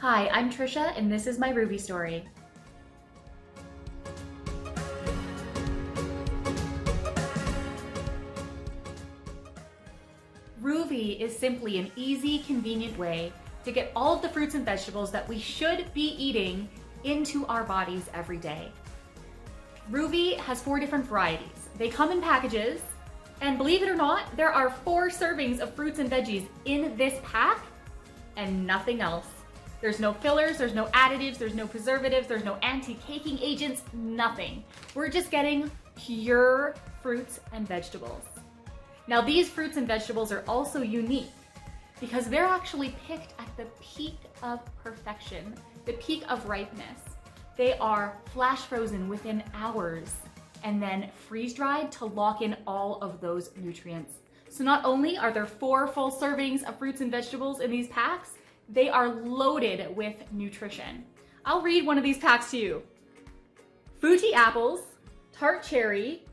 Hi, I'm Trisha, and this is my RUVI story. RUVI is simply an easy, convenient way to get all of the fruits and vegetables that we should be eating into our bodies every day. RUVI has 4 different varieties. They come in packages, and believe it or not, there are 4 servings of fruits and veggies in this pack and nothing else. There's no fillers, there's no additives, there's no preservatives, there's no anti-caking agents, nothing. We're just getting pure fruits and vegetables. Now these fruits and vegetables are also unique because they're actually picked at the peak of perfection, the peak of ripeness. They are flash frozen within hours and then freeze dried to lock in all of those nutrients. So not only are there 4 full servings of fruits and vegetables in these packs, they are loaded with nutrition. I'll read one of these packs to you. Fuji apples, tart cherry,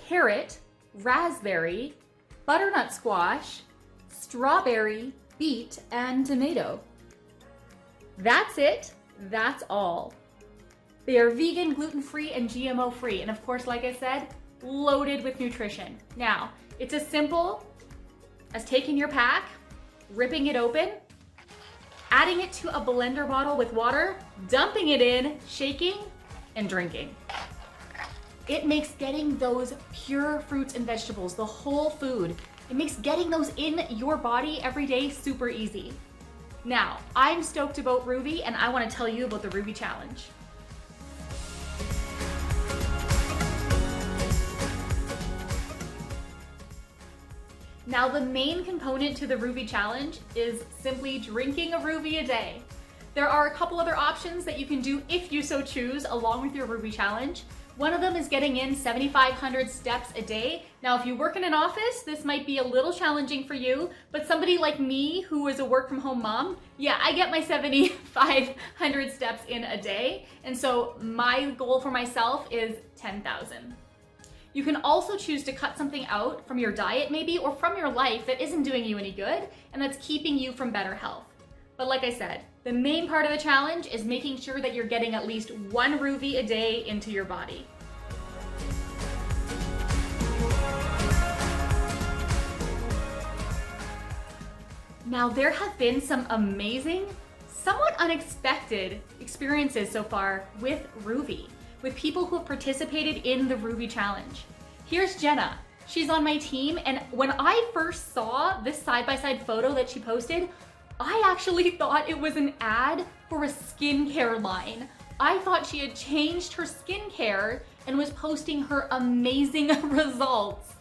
carrot, raspberry, butternut squash, strawberry, beet, and tomato. That's it. That's all. They are vegan, gluten-free, and GMO-free. And of course, like I said, loaded with nutrition. Now, it's as simple as taking your pack, ripping it open, adding it to a blender bottle with water, dumping it in, shaking, and drinking. It makes getting those pure fruits and vegetables, the whole food, it makes getting those in your body every day super easy. Now, I'm stoked about RUVI, and I want to tell you about the RUVI Challenge. Now, the main component to the RUVI Challenge is simply drinking a RUVI a day. There are a couple other options that you can do if you so choose along with your RUVI Challenge. One of them is getting in 7,500 steps a day. Now, if you work in an office, this might be a little challenging for you, but somebody like me who is a work from home mom, yeah, I get my 7,500 steps in a day. And so my goal for myself is 10,000. You can also choose to cut something out from your diet maybe, or from your life that isn't doing you any good and that's keeping you from better health. But like I said, the main part of the challenge is making sure that you're getting at least 1 RUVI a day into your body. Now there have been some amazing, somewhat unexpected experiences so far with RUVI, with people who have participated in the RUVI Challenge. Here's Jenna. She's on my team, and when I first saw this side-by-side photo that she posted, I actually thought it was an ad for a skincare line. I thought she had changed her skincare and was posting her amazing results.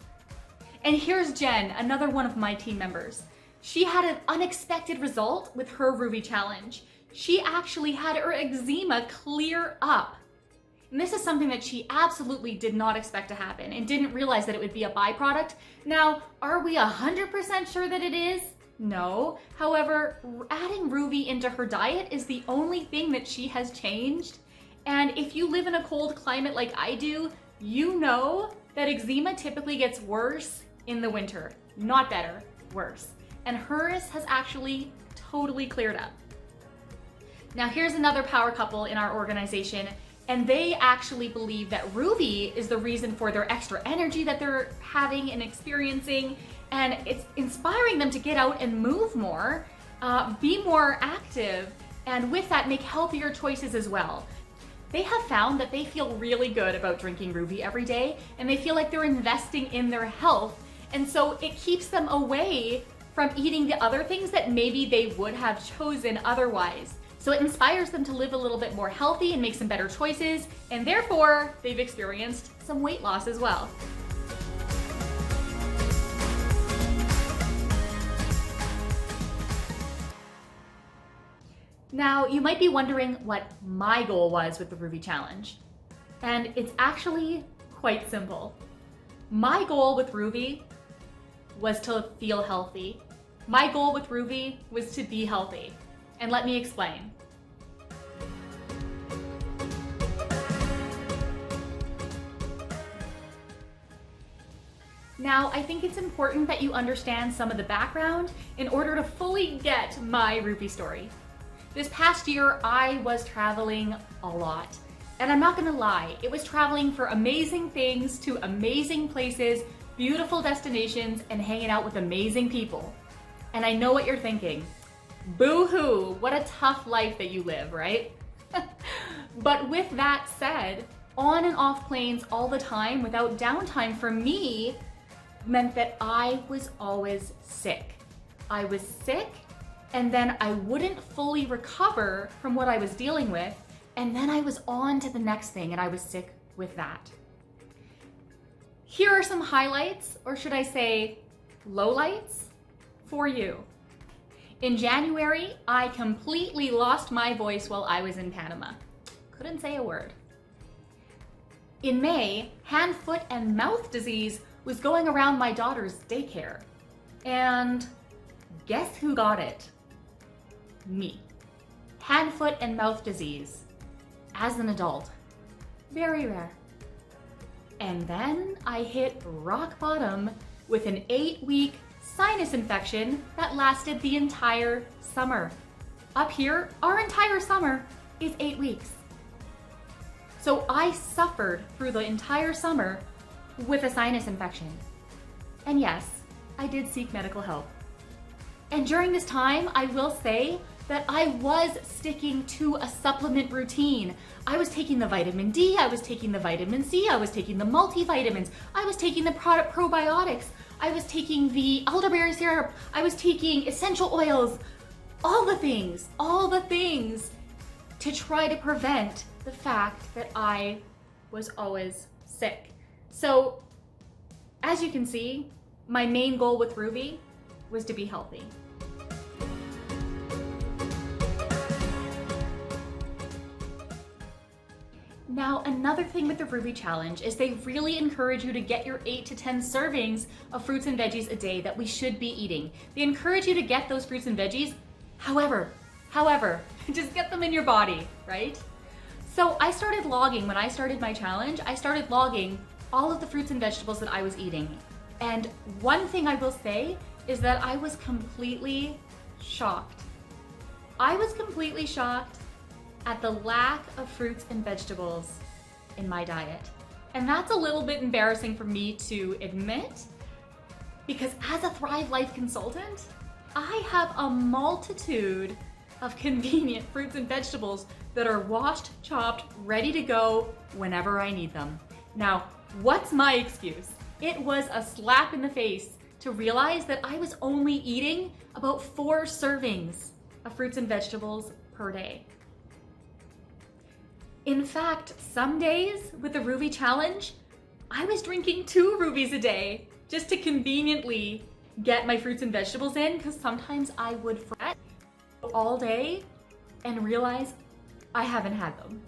And here's Jen, another one of my team members. She had an unexpected result with her RUVI Challenge. She actually had her eczema clear up. And this is something that she absolutely did not expect to happen and didn't realize that it would be a byproduct. Now, are we 100% sure that it is? No. However, adding RUVI into her diet is the only thing that she has changed. And if you live in a cold climate like I do, you know that eczema typically gets worse in the winter. Not better, worse. And hers has actually totally cleared up. Now here's another power couple in our organization, and they actually believe that RUVI is the reason for their extra energy that they're having and experiencing, and it's inspiring them to get out and move more, be more active, and with that make healthier choices as well. They have found that they feel really good about drinking RUVI every day, and they feel like they're investing in their health, and so it keeps them away from eating the other things that maybe they would have chosen otherwise. So it inspires them to live a little bit more healthy and make some better choices, and therefore they've experienced some weight loss as well. Now, you might be wondering what my goal was with the RUVI Challenge, and it's actually quite simple. My goal with RUVI was to feel healthy. My goal with RUVI was to be healthy. And let me explain. Now, I think it's important that you understand some of the background in order to fully get my RUVI story. This past year, I was traveling a lot. And I'm not gonna lie, it was traveling for amazing things to amazing places, beautiful destinations, and hanging out with amazing people. And I know what you're thinking. Boo-hoo, what a tough life that you live, right? But with that said, on and off planes all the time without downtime for me meant that I was always sick. I was sick, and then I wouldn't fully recover from what I was dealing with, and then I was on to the next thing, and I was sick with that. Here are some highlights, or should I say lowlights, for you. In January, I completely lost my voice while I was in Panama. Couldn't say a word. In May, hand, foot, and mouth disease was going around my daughter's daycare. And guess who got it? Me. Hand, foot, and mouth disease. As an adult. Very rare. And then I hit rock bottom with an 8-week sinus infection that lasted the entire summer. Up here, our entire summer is 8 weeks. So I suffered through the entire summer with a sinus infection. And yes, I did seek medical help. And during this time, I will say that I was sticking to a supplement routine. I was taking the vitamin D, I was taking the vitamin C, I was taking the multivitamins, I was taking the probiotics, I was taking the elderberry syrup, I was taking essential oils, all the things to try to prevent the fact that I was always sick. So, as you can see, my main goal with RUVI was to be healthy. Now, another thing with the RUVI challenge is they really encourage you to get your 8 to 10 servings of fruits and veggies a day that we should be eating. They encourage you to get those fruits and veggies, however, just get them in your body, right? So I started logging, when I started my challenge, I started logging all of the fruits and vegetables that I was eating. And one thing I will say is that I was completely shocked. I was completely shocked at the lack of fruits and vegetables in my diet. And that's a little bit embarrassing for me to admit, because as a Thrive Life consultant, I have a multitude of convenient fruits and vegetables that are washed, chopped, ready to go whenever I need them. Now, what's my excuse? It was a slap in the face to realize that I was only eating about 4 servings of fruits and vegetables per day. In fact, some days with the RUVI challenge, I was drinking 2 RUVIs a day just to conveniently get my fruits and vegetables in, because sometimes I would fret all day and realize I haven't had them.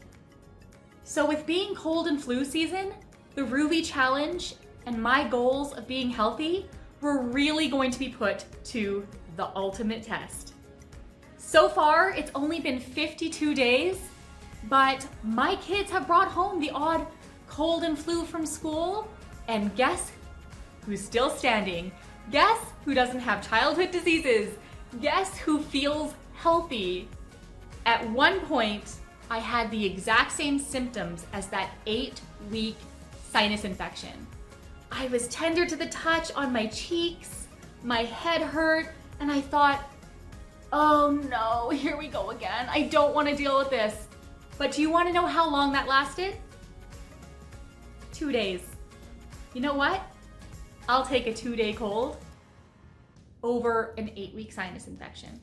So with being cold and flu season, the RUVI challenge and my goals of being healthy were really going to be put to the ultimate test. So far, it's only been 52 days, but my kids have brought home the odd cold and flu from school, and guess who's still standing? Guess who doesn't have childhood diseases? Guess who feels healthy? At one point, I had the exact same symptoms as that 8-week sinus infection. I was tender to the touch on my cheeks, my head hurt, and I thought, oh no, here we go again. I don't want to deal with this. But do you want to know how long that lasted? 2 days. You know what? I'll take a 2-day cold over an 8-week sinus infection.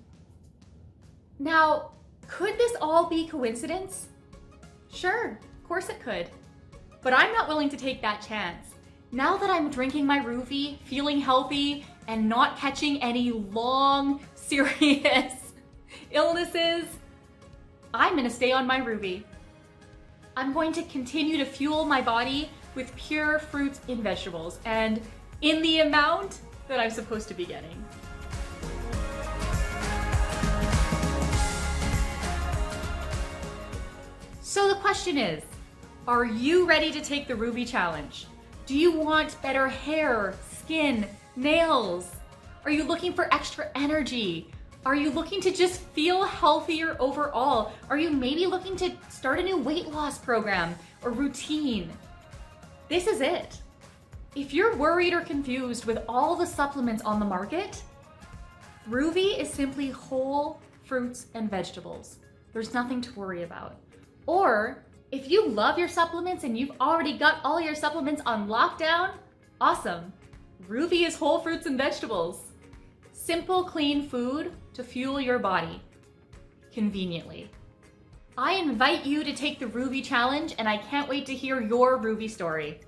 Now, could this all be coincidence? Sure, of course it could. But I'm not willing to take that chance. Now that I'm drinking my RUVI, feeling healthy, and not catching any long, serious illnesses, I'm gonna stay on my RUVI. I'm going to continue to fuel my body with pure fruits and vegetables, and in the amount that I'm supposed to be getting. So the question is, are you ready to take the RUVI challenge? Do you want better hair, skin, nails? Are you looking for extra energy? Are you looking to just feel healthier overall? Are you maybe looking to start a new weight loss program or routine? This is it. If you're worried or confused with all the supplements on the market, RUVI is simply whole fruits and vegetables. There's nothing to worry about. Or if you love your supplements and you've already got all your supplements on lockdown, awesome. RUVI is whole fruits and vegetables. Simple, clean food to fuel your body conveniently. I invite you to take the RUVI challenge, and I can't wait to hear your RUVI story.